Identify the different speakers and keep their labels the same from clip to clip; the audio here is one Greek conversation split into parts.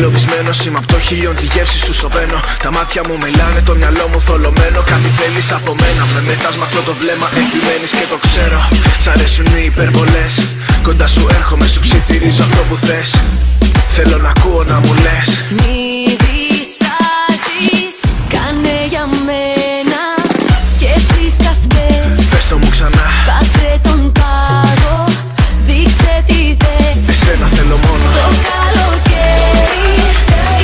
Speaker 1: εγκλωβισμένος είμαι απ' το χίλιον, τη γεύση σου σωπαίνω. Τα μάτια μου μιλάνε, το μυαλό μου θολωμένο. Κάτι θέλεις από μένα, με μετάς μ' αυτό το βλέμμα. Επιμένεις και το ξέρω, σ' αρέσουν οι υπερβολές. Κοντά σου έρχομαι, σου ψιθυρίζω αυτό που θες. Θέλω να ακούω να μου λες.
Speaker 2: Μη διστάζεις, κάνε για μένα σκέψεις καυτές.
Speaker 1: Πες το μου ξανά.
Speaker 2: Σπάσε τον πάγο, δείξε τι θες.
Speaker 1: Εσένα θέλω μόνο.
Speaker 2: Το καλοκαίρι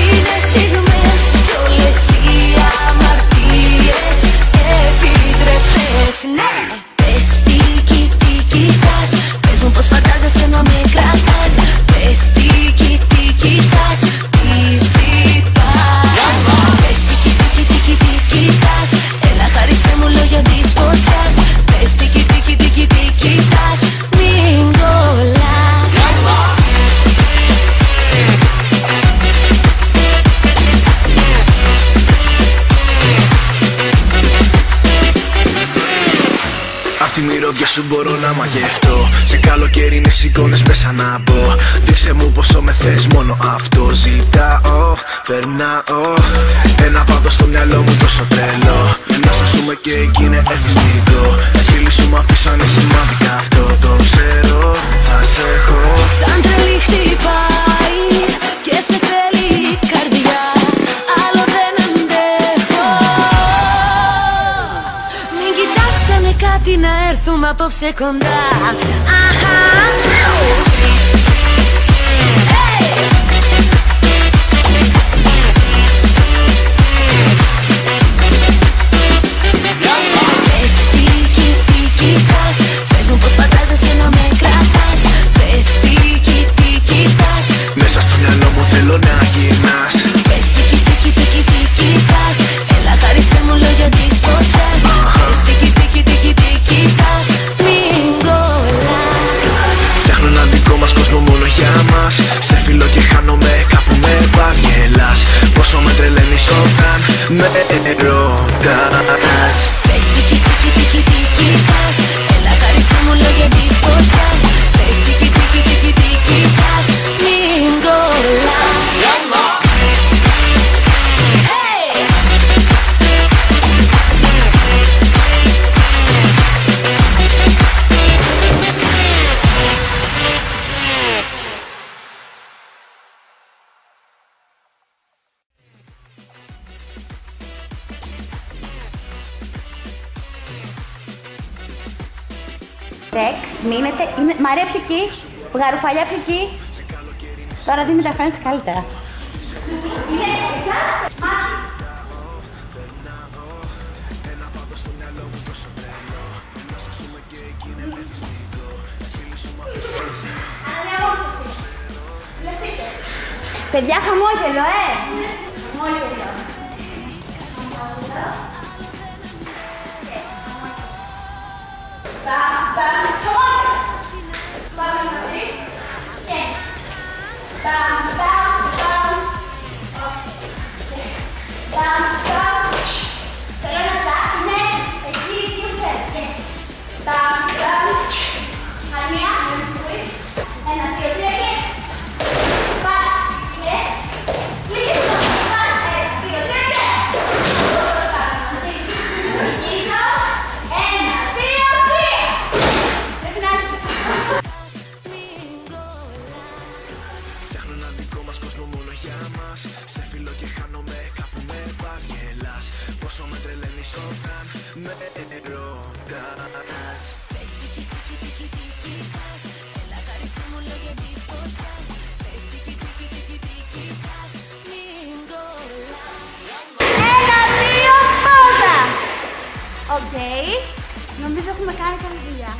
Speaker 2: είναι στιγμές κι όλες οι αμαρτίες επιτρεπτές. Ναι, πες τι κοιτάς, πες μου πως φαντάζεσαι να με κρατάς. Πες τι κοιτάς, τι ζητάς. Πες τι κοιτάς, έλα χάρισε μου λόγια της φωτιάς. Πες τι κοιτάς, μην κολλάς.
Speaker 1: Απ' τη μυρωδιά σου μπορώ να μαγευτώ. Σε καλοκαίρι είναι εικόνες μέσα να μπω. Δείξε μου πόσο με θες, μόνο αυτό ζητάω. Περνάω ένα πάδο στο μυαλό μου τόσο τρελό. Να στασούμε και εκεί είναι εθιστικό. Τα χείλη σου μ' αφήσανε σημαντικά, αυτό το ξέρω. Θα σε έχω.
Speaker 2: Σαν τρελή χτυπάει και σε θέλει η καρδιά. Άλλο δεν αντέχω. Μην κοιτάς, κάνε κάτι να έρθουμε απόψε κοντά. Αχα. Πες τι κοιτάς, πες μου πως φαντάζεσαι να με κρατάς. Πες τι κοιτάς,
Speaker 1: Μέσα στο μυαλό μου θέλω να γυρνάς.
Speaker 2: πες τι κοιτάς, έλα χάρισε μου λόγια της φωτιάς. Πες τι κοιτάς, μην κολλάς.
Speaker 1: Φτιάχνω έναν δικό μας κόσμο μόνο για μας. Σε φιλώ και χάνομαι κάπου με πας. Γελάς πόσο με τρελαίνεις όταν με ρωτάς.
Speaker 2: Πες τι κοιτάς, έλα χάρισε μου λόγια της φωτιάς. Πες τι κοιτάς, μην κολλάς.
Speaker 3: Ρεκ, μείνετε. Μαρία πιο εκεί. Γαρουφαλιά πιο εκεί. Τώρα δίνει τα φάνηση καλύτερα. Παιδιά, χαμόγελο, χαμόγελο.
Speaker 4: Πάμε μαζί. Και θέλω να τα είναι εκεί που θέλετε. Χαρμία, να με συγχωρείς. 1, 2, 3 και πας και κλείσω. Πας, 1, 2, 3 και κλείσω. 1, 2, 3. Πρέπει να
Speaker 1: Φτιάχνω έναν δικό μας κόσμο μόνο για μας. Σε φιλώ και χάνομαι κάπου με πας. Γελάς πόσο με τρελαίνεις όταν με ρωτάς.
Speaker 2: Πες τι κοιτάς, έλα χάρισε μου λόγια της φωτιάς. Πες τι κοιτάς, μην κολλάς.
Speaker 3: 1, 2, πόζα! Οκ. Νομίζω έχουμε κάνει καλή δουλειά.